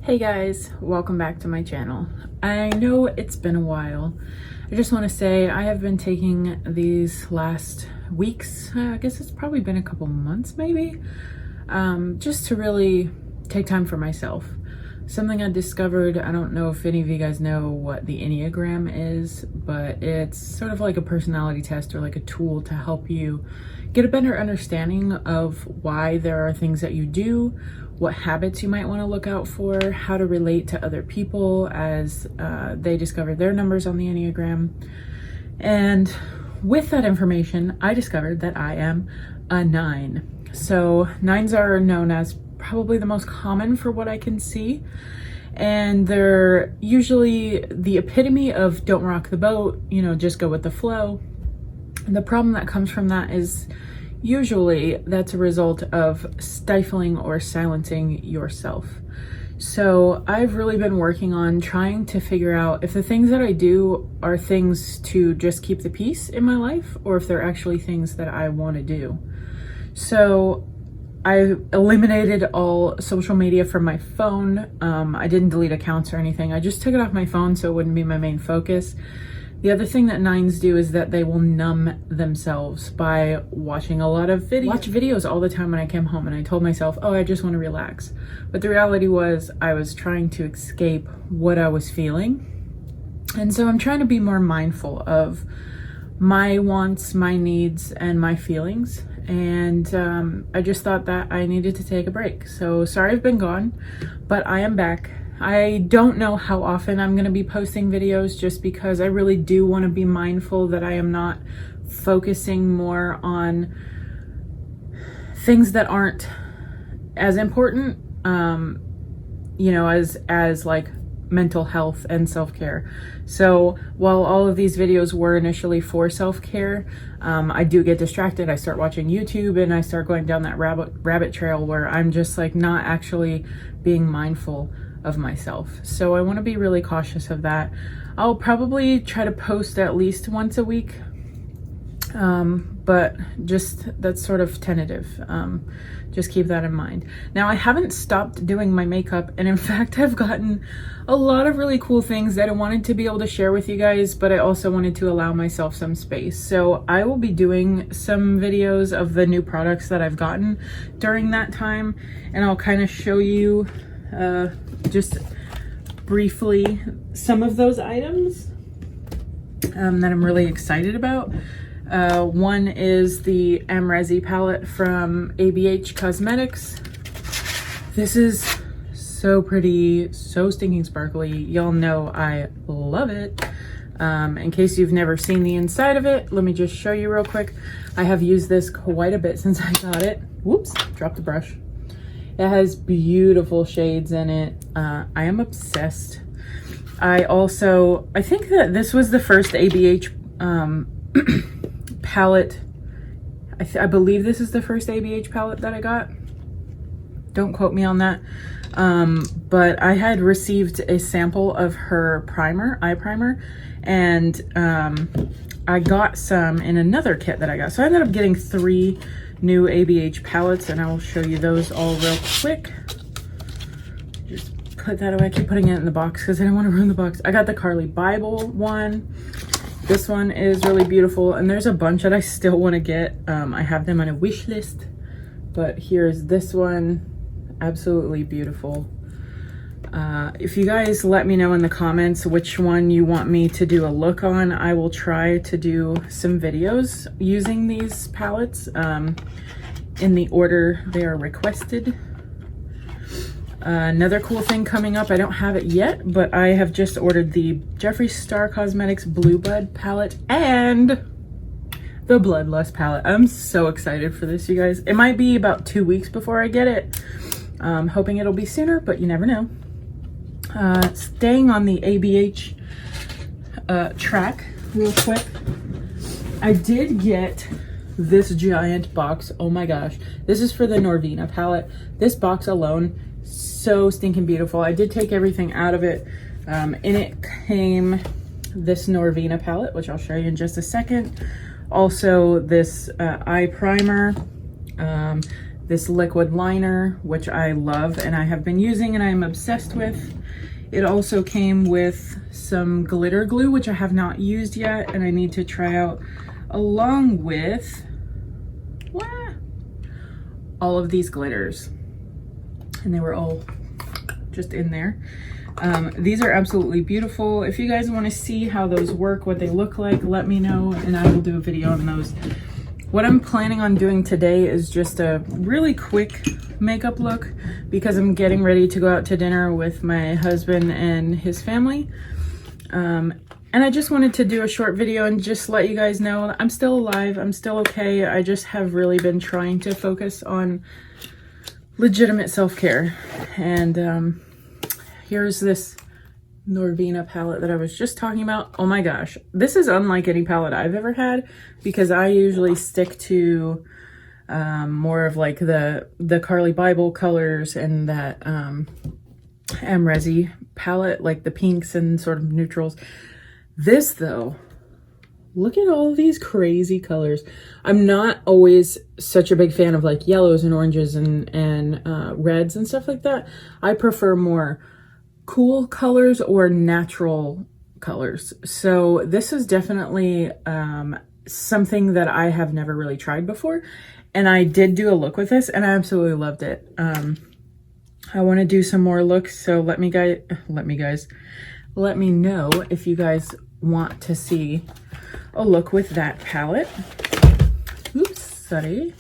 Hey guys, welcome back to my channel. I know it's been a while. I just want to say I have been taking these last weeks, I guess it's probably been a couple months maybe, just to really take time for myself. Something I discovered, I don't know if any of you guys know what the Enneagram is, but it's sort of like a personality test or like a tool to help you get a better understanding of why there are things that you do, what habits you might want to look out for, how to relate to other people as they discover their numbers on the Enneagram. And with that information, I discovered that I am a 9. So 9s are known as probably the most common for what I can see. And they're usually the epitome of don't rock the boat, you know, just go with the flow. And the problem that comes from that is usually that's a result of stifling or silencing yourself. So I've really been working on trying to figure out if the things that I do are things to just keep the peace in my life or if they're actually things that I want to do. So I eliminated all social media from my phone. I didn't delete accounts or anything. I just took it off my phone so it wouldn't be my main focus. The other thing that 9s do is that they will numb themselves by watching a lot of videos. Watch videos all the time when I came home and I told myself, oh, I just want to relax. But the reality was I was trying to escape what I was feeling. And so I'm trying to be more mindful of my wants, my needs, and my feelings. And I just thought that I needed to take a break. So sorry I've been gone, but I am back. I don't know how often I'm going to be posting videos just because I really do want to be mindful that I am not focusing more on things that aren't as important, you know, as like mental health and self-care. So while all of these videos were initially for self-care, I do get distracted. I start watching YouTube and I start going down that rabbit trail where I'm just like not actually being mindful of myself. So I want to be really cautious of that. I'll probably try to post at least once a week, but just that's sort of tentative. Just keep that in mind. Now I haven't stopped doing my makeup, and in fact I've gotten a lot of really cool things that I wanted to be able to share with you guys, but I also wanted to allow myself some space. So I will be doing some videos of the new products that I've gotten during that time, and I'll kind of show you just briefly some of those items that I'm really excited about. One is the Resi palette from ABH Cosmetics. This is so pretty, so stinking sparkly. Y'all know I love it. In case you've never seen the inside of it, let me just show you real quick. I have used this quite a bit since I got it. Whoops, dropped the brush. It has beautiful shades in it. I am obsessed. I think that this was the first ABH palette. I believe this is the first ABH palette that I got. Don't quote me on that. But I had received a sample of her eye primer, and I got some in another kit that I got. So I ended up getting 3 new ABH palettes, and I will show you those all real quick. Just put that away. I keep putting it in the box because I don't want to ruin the box. I got the Carly Bible one. This one is really beautiful, and there's a bunch that I still want to get. I have them on a wish list, but here's this one. Absolutely beautiful. If you guys let me know in the comments which one you want me to do a look on, I will try to do some videos using these palettes in the order they are requested. Another cool thing coming up, I don't have it yet, but I have just ordered the Jeffree Star Cosmetics Blue Bud palette and the Bloodlust palette. I'm so excited for this, you guys. It might be about 2 weeks before I get it. I'm hoping it'll be sooner, but you never know. Staying on the ABH track real quick, I did get this giant box. Oh my gosh, this is for the Norvina palette. This box alone, so stinking beautiful. I did take everything out of it. In it came this Norvina palette, which I'll show you in just a second. Also this eye primer, this liquid liner, which I love and I have been using and I'm obsessed with. It also came with some glitter glue, which I have not used yet and I need to try out, along with all of these glitters. And they were all just in there. These are absolutely beautiful. If you guys want to see how those work, what they look like, let me know and I will do a video on those. What I'm planning on doing today is just a really quick makeup look because I'm getting ready to go out to dinner with my husband and his family. And I just wanted to do a short video and just let you guys know I'm still alive, I'm still okay. I just have really been trying to focus on legitimate self-care. And here's this Noir palette that I was just talking about. Oh my gosh, this is unlike any palette I've ever had because I usually stick to more of like the Carly Bible colors and that Amrezi palette, like the pinks and sort of neutrals. This though, look at all these crazy colors. I'm not always such a big fan of like yellows and oranges and reds and stuff like that. I prefer more cool colors or natural colors. So this is definitely something that I have never really tried before. And I did do a look with this and I absolutely loved it. I want to do some more looks. So let me know if you guys want to see a look with that palette. Oops, sorry.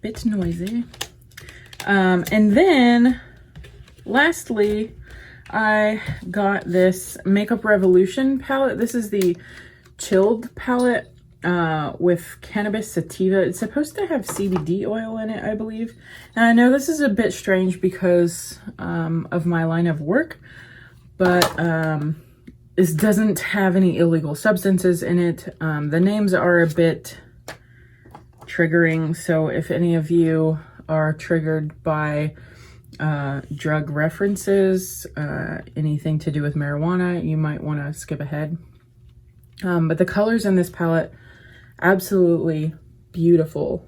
Bit noisy. And then lastly, I got this Makeup Revolution palette. This is the chilled palette with cannabis sativa. It's supposed to have CBD oil in it, I believe. And I know this is a bit strange because of my line of work, but this doesn't have any illegal substances in it. The names are a bit triggering, so if any of you are triggered by drug references, anything to do with marijuana, you might want to skip ahead. But the colors in this palette, absolutely beautiful.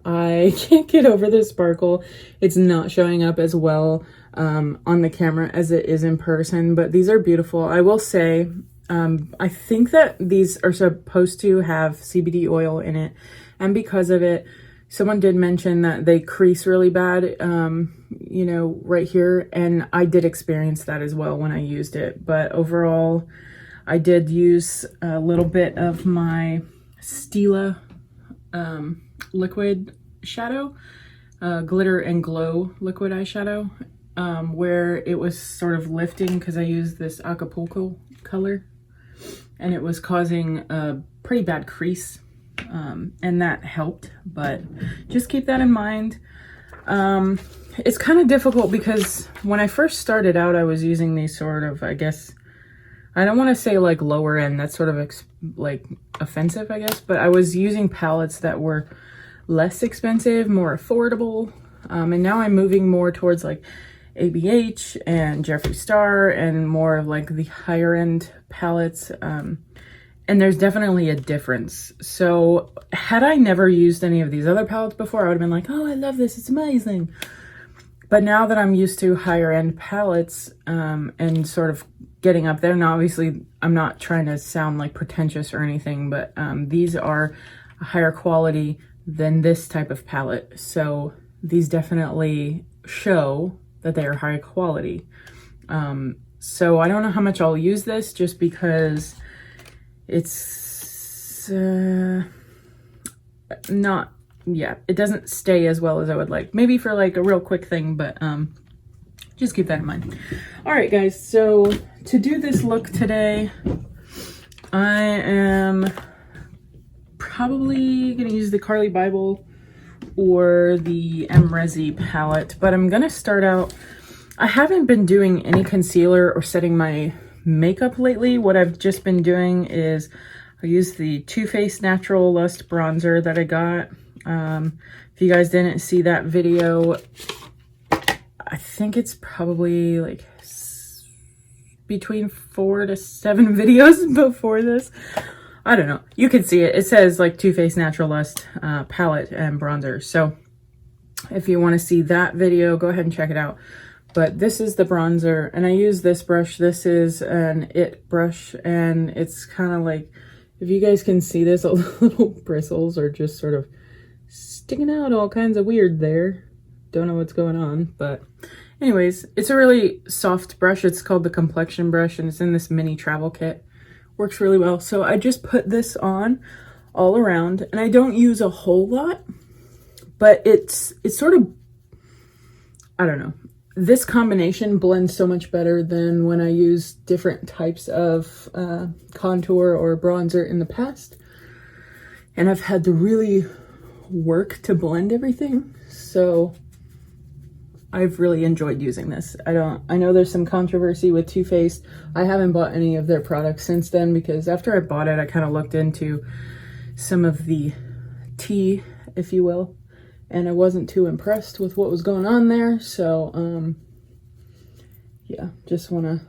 I can't get over the sparkle. It's not showing up as well on the camera as it is in person, but these are beautiful. I will say, I think that these are supposed to have CBD oil in it, and because of it, someone did mention that they crease really bad, you know, right here. And I did experience that as well when I used it. But overall, I did use a little bit of my Stila liquid shadow, Glitter and Glow liquid eyeshadow, where it was sort of lifting because I used this Acapulco color and it was causing a pretty bad crease. And that helped, but just keep that in mind. It's kind of difficult because when I first started out, I was using these sort of, I guess, I don't want to say like lower end, that's sort of like offensive, I guess, but I was using palettes that were less expensive, more affordable. And now I'm moving more towards like ABH and Jeffree Star and more of like the higher end palettes. And there's definitely a difference. So had I never used any of these other palettes before, I would have been like, oh, I love this, it's amazing. But now that I'm used to higher end palettes and sort of getting up there, now obviously I'm not trying to sound like pretentious or anything, but these are a higher quality than this type of palette. So these definitely show that they are high quality. So I don't know how much I'll use this just because it's not, yeah, it doesn't stay as well as I would like. Maybe for like a real quick thing, but just keep that in mind. All right, guys, so to do this look today, I am probably gonna use the Carly Bible or the Amrezi palette, but I'm gonna start out, I haven't been doing any concealer or setting my makeup lately. What I've just been doing is I use the Too Faced Natural Lust bronzer that I got. If you guys didn't see that video, I think it's probably like between 4 to 7 videos before this. I don't know. You can see it. It says like Too Faced Natural Lust palette and bronzer. So If you want to see that video, go ahead and check it out. But this is the bronzer, and I use this brush. This is an It brush, and it's kind of like, if you guys can see this, all the little bristles are just sort of sticking out all kinds of weird there. Don't know what's going on, but anyways, it's a really soft brush. It's called the complexion brush, and it's in this mini travel kit. Works really well. So I just put this on all around, and I don't use a whole lot, but it's sort of, I don't know. This combination blends so much better than when I use different types of contour or bronzer in the past. And I've had to really work to blend everything. So I've really enjoyed using this. I know there's some controversy with Too Faced. I haven't bought any of their products since then, because after I bought it, I kind of looked into some of the tea, if you will, and I wasn't too impressed with what was going on there. So yeah, just want to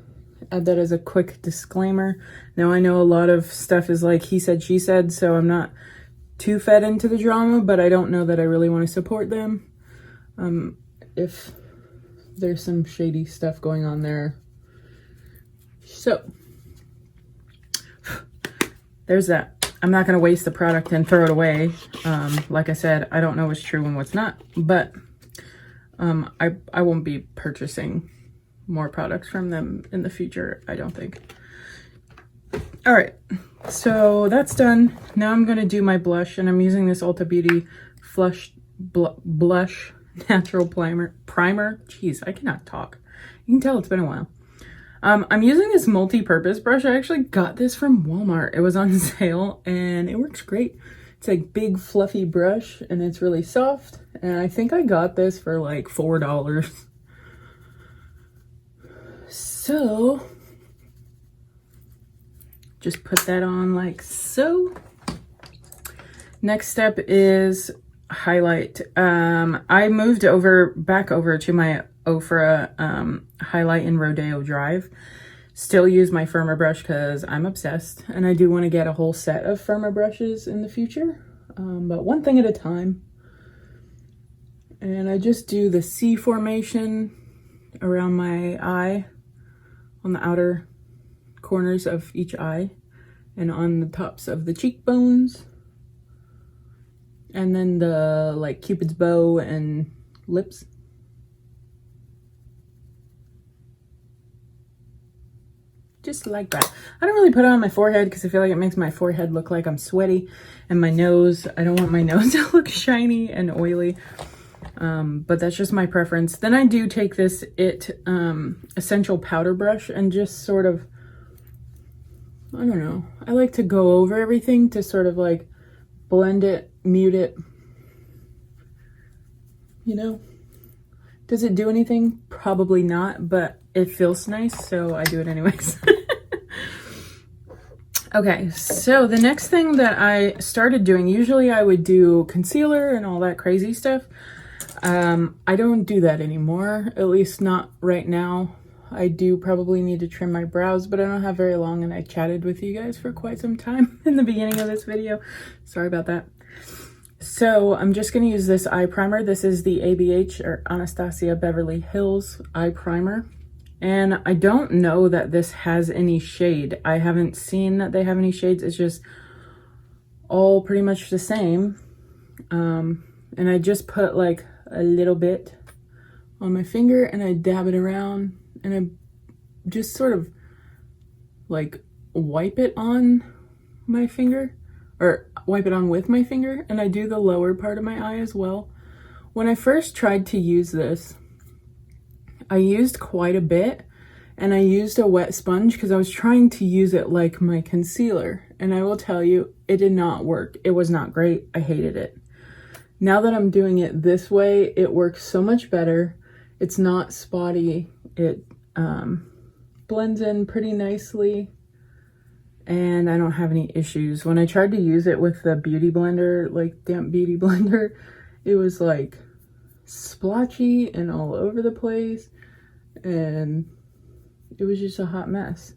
add that as a quick disclaimer. Now, I know a lot of stuff is like he said, she said, so I'm not too fed into the drama, but I don't know that I really want to support them. If there's some shady stuff going on there. So there's that. I'm not going to waste the product and throw it away. Like I said, I don't know what's true and what's not, but I won't be purchasing more products from them in the future, I don't think. All right, so that's done. Now I'm going to do my blush, and I'm using this Ulta Beauty Blush Natural Primer. Jeez, I cannot talk. You can tell it's been a while. I'm using this multi-purpose brush. I actually got this from Walmart. It was on sale, and it works great. It's a big fluffy brush, and it's really soft. And I think I got this for like $4. So just put that on like so. Next step is highlight. I moved back over to my Ofra highlight in Rodeo Drive. Still use my firmer brush because I'm obsessed, and I do want to get a whole set of firmer brushes in the future, but one thing at a time. And I just do the C formation around my eye, on the outer corners of each eye, and on the tops of the cheekbones, and then the like Cupid's bow and lips. Just like that. I don't really put it on my forehead because I feel like it makes my forehead look like I'm sweaty, and my nose, I don't want my nose to look shiny and oily. But that's just my preference. Then I do take this Essential Powder Brush and just sort of, I don't know, I like to go over everything to sort of like blend it, mute it, you know. Does it do anything? Probably not, but it feels nice, so I do it anyways. Okay, so the next thing that I started doing, usually I would do concealer and all that crazy stuff. I don't do that anymore, at least not right now. I do probably need to trim my brows, but I don't have very long, and I chatted with you guys for quite some time in the beginning of this video. Sorry about that. So I'm just going to use this eye primer. This is the ABH, or Anastasia Beverly Hills eye primer. And I don't know that this has any shade. I haven't seen that they have any shades. It's just all pretty much the same. And I just put like a little bit on my finger, and I dab it around, and I just sort of like wipe it on my finger, or wipe it on with my finger, and I do the lower part of my eye as well. When I first tried to use this, I used quite a bit, and I used a wet sponge because I was trying to use it like my concealer, and I will tell you, it did not work. It was not great. I hated it. Now that I'm doing it this way, it works so much better. It's not spotty. It blends in pretty nicely, and I don't have any issues. When I tried to use it with the beauty blender, like damp beauty blender, it was like splotchy and all over the place, and it was just a hot mess.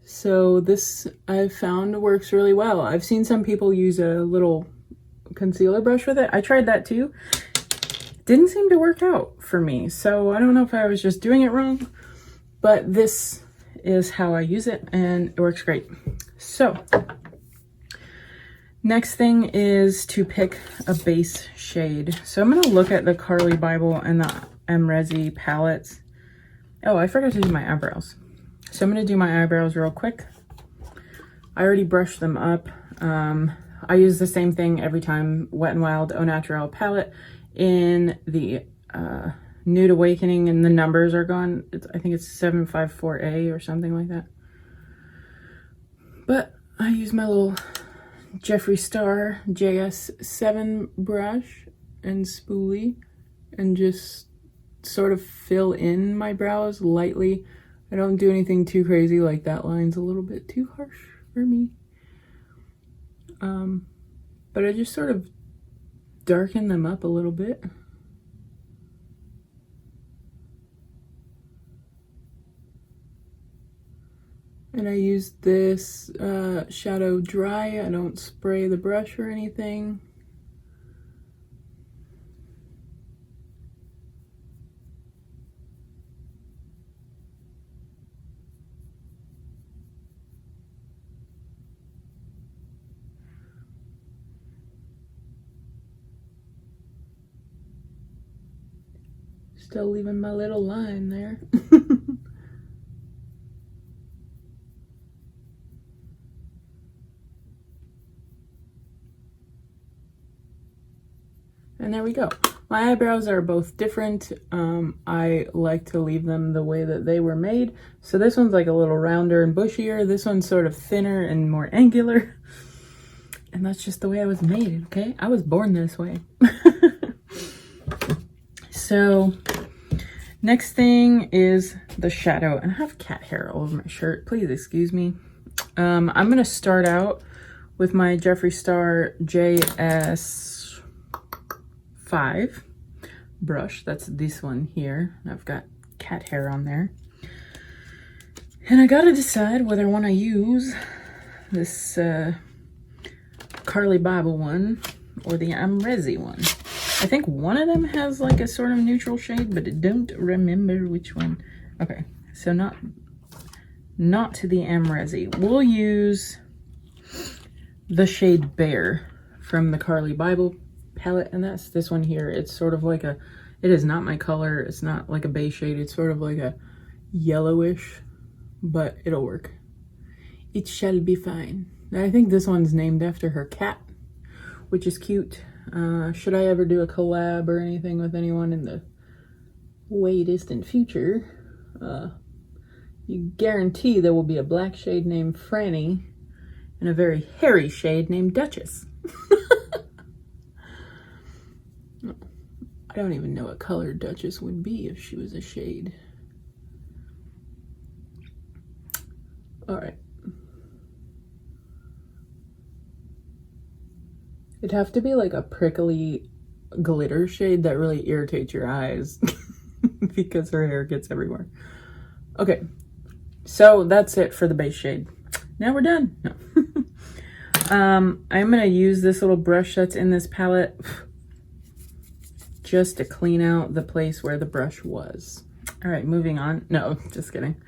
So this, I've found, works really well. I've seen some people use a little concealer brush with it. I tried that too, didn't seem to work out for me. So I don't know if I was just doing it wrong, but this is how I use it and it works great. So next thing is to pick a base shade. So I'm gonna look at the Carly Bible and the Resi palettes. Oh, I forgot to do my eyebrows. So I'm gonna do my eyebrows real quick. I already brushed them up. I use the same thing every time, Wet n Wild Au Naturel palette in the Nude Awakening, and the numbers are gone. I think it's 754A or something like that. But I use my little Jeffree Star JS7 brush and spoolie and just sort of fill in my brows lightly. I don't do anything too crazy, like that line's a little bit too harsh for me. But I just sort of darken them up a little bit. And I use this shadow dry. I don't spray the brush or anything. Still leaving my little line there. And there we go. My eyebrows are both different. I like to leave them the way that they were made. So this one's like a little rounder and bushier. This one's sort of thinner and more angular. And that's just the way I was made, okay? I was born this way. So next thing is the shadow. And I have cat hair all over my shirt. Please excuse me. I'm going to start out with my Jeffree Star JS5 brush. That's this one here. I've got cat hair on there. And I got to decide whether I want to use this Carly Bible one or the Resi one. I think one of them has like a sort of neutral shade, but I don't remember which one. Okay, so not the Resi. We'll use the shade Bear from the Carly Bible palette, and that's this one here. It's sort of like it is not my color. It's not like a base shade. It's sort of like a yellowish, but it'll work. It shall be fine. I think this one's named after her cat, which is cute. Should I ever do a collab or anything with anyone in the way distant future, you guarantee there will be a black shade named Franny and a very hairy shade named Duchess. I don't even know what color Duchess would be if she was a shade. All right. It'd have to be like a prickly glitter shade that really irritates your eyes because her hair gets everywhere. Okay, so that's it for the base shade. Now we're done. No. I'm gonna use this little brush that's in this palette just to clean out the place where the brush was. All right, moving on. No, just kidding.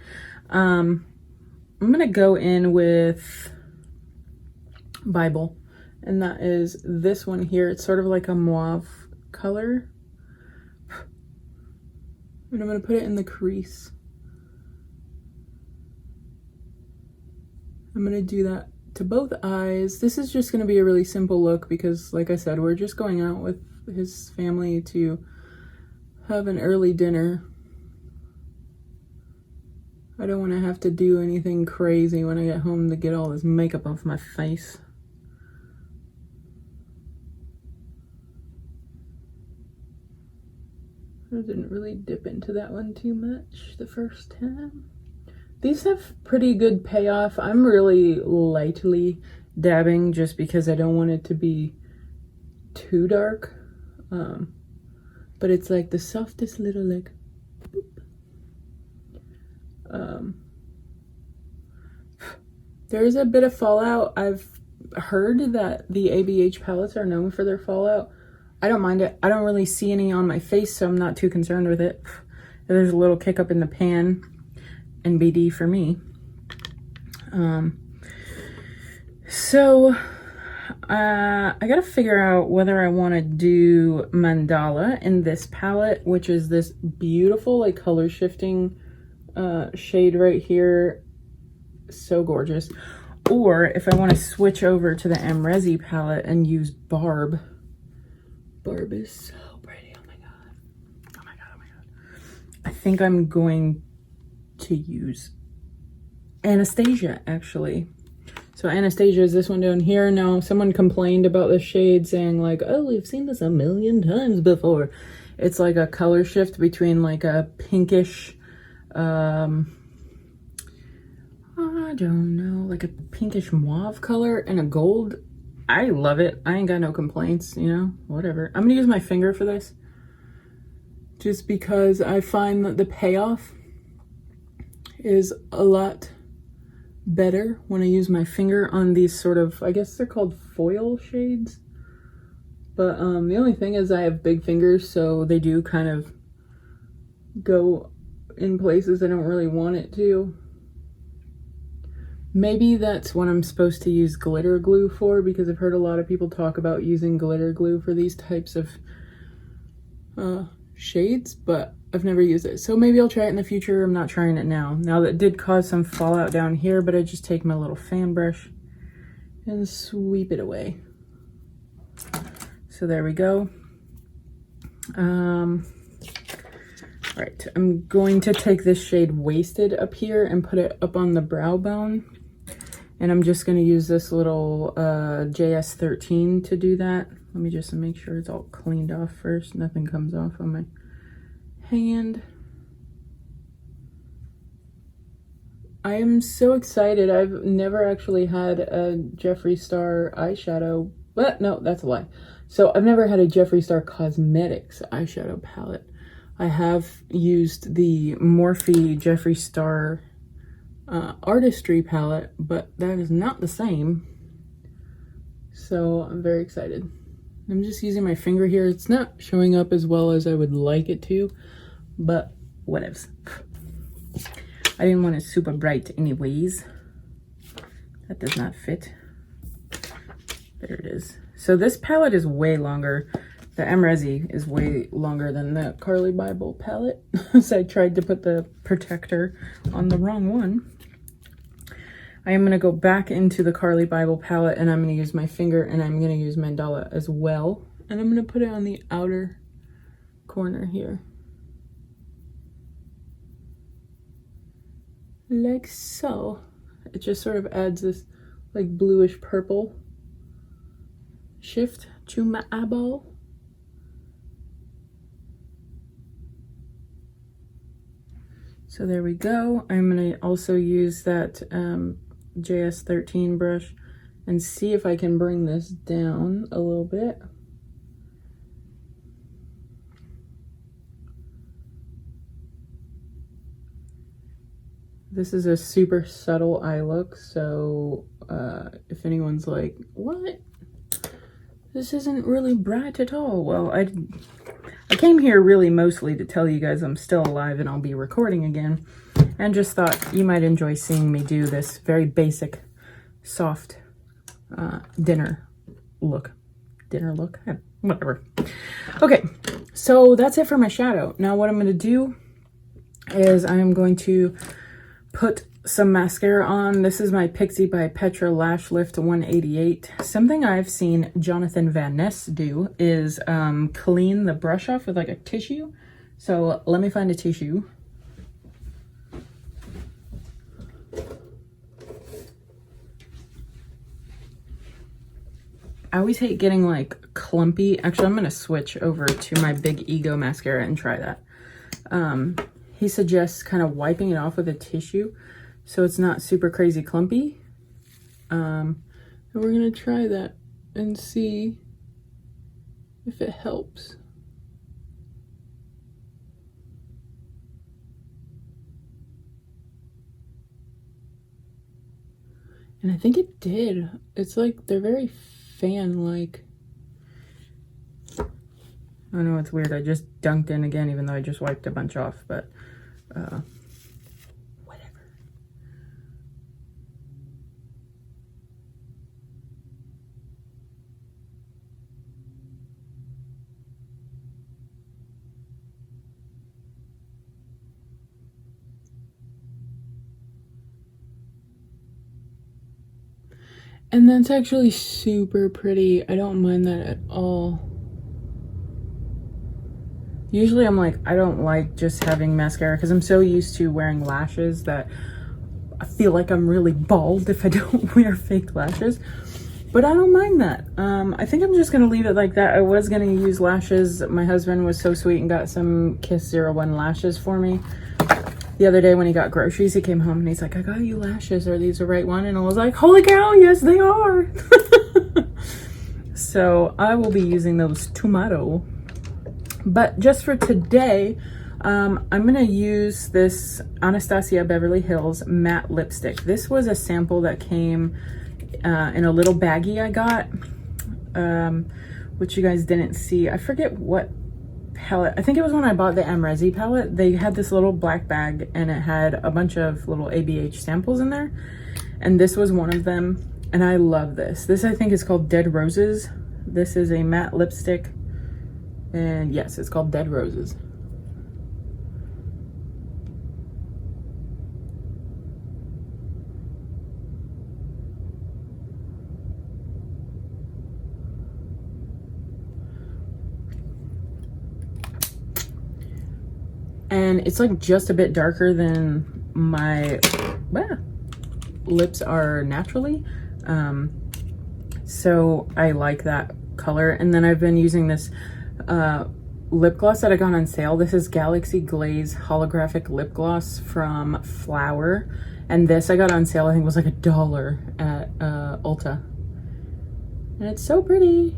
I'm gonna go in with Bible. And that is this one here. It's sort of like a mauve color. And I'm going to put it in the crease. I'm going to do that to both eyes. This is just going to be a really simple look because, like I said, we're just going out with his family to have an early dinner. I don't want to have to do anything crazy when I get home to get all this makeup off my face. I didn't really dip into that one too much the first time. These have pretty good payoff. I'm really lightly dabbing just because I don't want it to be too dark. But it's like the softest little like boop. There's a bit of fallout. I've heard that the ABH palettes are known for their fallout. I don't mind it. I don't really see any on my face, so I'm not too concerned with it. There's a little kick up in the pan, NBD for me. So I gotta figure out whether I want to do mandala in this palette, which is this beautiful like color shifting shade right here. So gorgeous. Or if I want to switch over to the Amrezi palette and use Barb. Barb is so pretty. Oh my god. Oh my god. Oh my god. I think I'm going to use Anastasia actually. So Anastasia is this one down here. Now someone complained about the shade saying like, oh, we've seen this a million times before. It's like a color shift between like a pinkish, I don't know, like a pinkish mauve color and a gold. I love it. I ain't got no complaints, you know, whatever. I'm gonna use my finger for this just because I find that the payoff is a lot better when I use my finger on these sort of, I guess they're called foil shades. But the only thing is I have big fingers, so they do kind of go in places I don't really want it to. Maybe that's what I'm supposed to use glitter glue for, because I've heard a lot of people talk about using glitter glue for these types of shades, but I've never used it. So maybe I'll try it in the future. I'm not trying it now. Now that did cause some fallout down here, but I just take my little fan brush and sweep it away. So there we go. Right, I'm going to take this shade Wasted up here and put it up on the brow bone. And I'm just going to use this little JS13 to do that. Let me just make sure it's all cleaned off first. Nothing comes off on my hand. I am so excited. I've never actually had a Jeffree Star eyeshadow. But no, that's a lie. So I've never had a Jeffree Star Cosmetics eyeshadow palette. I have used the Morphe Jeffree Star Artistry palette, but that is not the same. So I'm very excited. I'm just using my finger here. It's not showing up as well as I would like it to, but whatevs. I didn't want it super bright anyways. That does not fit. There it is. So this palette is way longer. The Amrezi is way longer than the Carly Bible palette. So I tried to put the protector on the wrong one. I am going to go back into the Carly Bible palette and I'm going to use my finger and I'm going to use mandala as well. And I'm going to put it on the outer corner here. Like so. It just sort of adds this like bluish purple shift to my eyeball. So there we go. I'm going to also use that JS13 brush and see if I can bring this down a little bit. This is a super subtle eye look, so if anyone's like, what? This isn't really bright at all. Well, I came here really mostly to tell you guys I'm still alive and I'll be recording again, and just thought you might enjoy seeing me do this very basic, soft dinner look. Dinner look? Whatever. Okay, so that's it for my shadow. Now what I'm going to do is I'm going to put some mascara on. This is my Pixie by Petra Lash Lift 188. Something I've seen Jonathan Van Ness do is clean the brush off with like a tissue. So let me find a tissue. I always hate getting like clumpy. Actually, I'm going to switch over to my Big Ego mascara and try that. He suggests kind of wiping it off with a tissue so it's not super crazy clumpy. And we're going to try that and see if it helps. And I think it did. It's like they're very fan-like. I know it's weird. I just dunked in again, even though I just wiped a bunch off, but whatever. And that's actually super pretty. I don't mind that at all. Usually I'm like, I don't like just having mascara because I'm so used to wearing lashes that I feel like I'm really bald if I don't wear fake lashes. But I don't mind that. I think I'm just going to leave it like that. I was going to use lashes. My husband was so sweet and got some Kiss 01 lashes for me. The other day when he got groceries, he came home and he's like, I got you lashes. Are these the right one? And I was like, holy cow, yes, they are. So I will be using those tomorrow. But just for today, I'm going to use this Anastasia Beverly Hills matte lipstick. This was a sample that came in a little baggie I got, which you guys didn't see. I forget what palette. I think it was when I bought the Amrezi palette. They had this little black bag and it had a bunch of little ABH samples in there. And this was one of them. And I love this. This I think is called Dead Roses. This is a matte lipstick. And yes, it's called Dead Roses. And it's like just a bit darker than my lips are naturally. So I like that color. And then I've been using this lip gloss that I got on sale. This is Galaxy Glaze Holographic Lip Gloss from Flower. And this I got on sale, I think it was like $1 at Ulta. And it's so pretty.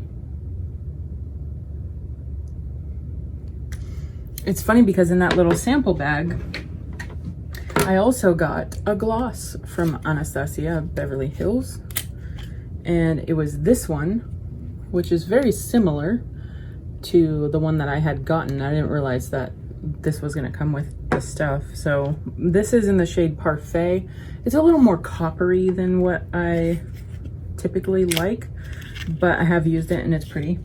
It's funny because in that little sample bag, I also got a gloss from Anastasia Beverly Hills. And it was this one, which is very similar to the one that I had gotten. I didn't realize that this was going to come with the stuff. So this is in the shade Parfait. It's a little more coppery than what I typically like, but I have used it and it's pretty.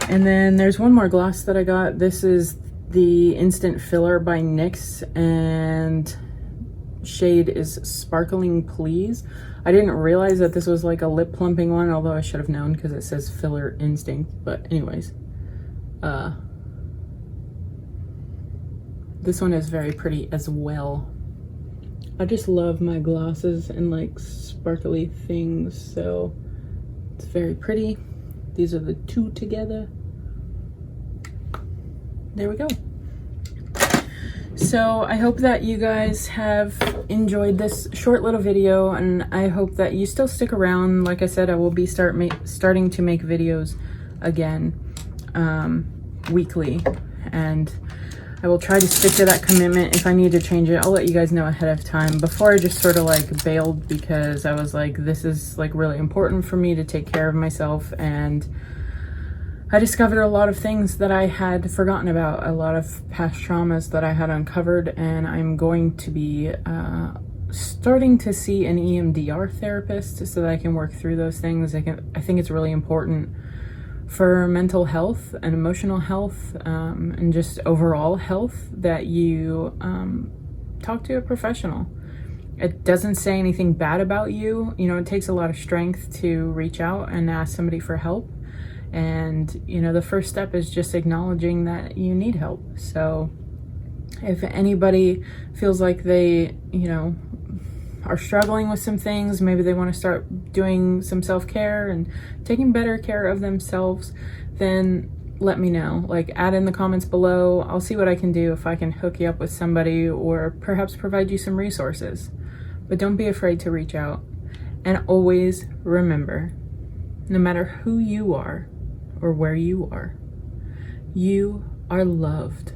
And then there's one more gloss that I got. This is the Instant Filler by NYX and shade is Sparkling Please. I didn't realize that this was like a lip plumping one, although I should have known because it says Filler Instinct. But anyways, this one is very pretty as well. I just love my glosses and like sparkly things, so it's very pretty. These are the two together. There we go. So I hope that you guys have enjoyed this short little video, and I hope that you still stick around. Like I said, I will be starting to make videos again weekly, and I will try to stick to that commitment. If I need to change it, I'll let you guys know ahead of time. Before I just sort of like bailed because I was like, this is like really important for me to take care of myself, and I discovered a lot of things that I had forgotten about, a lot of past traumas that I had uncovered, and I'm going to be starting to see an EMDR therapist so that I can work through those things. I think it's really important for mental health and emotional health, and just overall health, that you talk to a professional. It doesn't say anything bad about you. You know, it takes a lot of strength to reach out and ask somebody for help. And, you know, the first step is just acknowledging that you need help. So if anybody feels like they, you know, are struggling with some things, maybe they want to start doing some self-care and taking better care of themselves, then let me know. Like, add in the comments below. I'll see what I can do, if I can hook you up with somebody or perhaps provide you some resources. But don't be afraid to reach out. And always remember, no matter who you are or where you are loved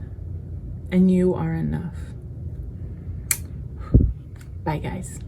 and you are enough. Bye, guys.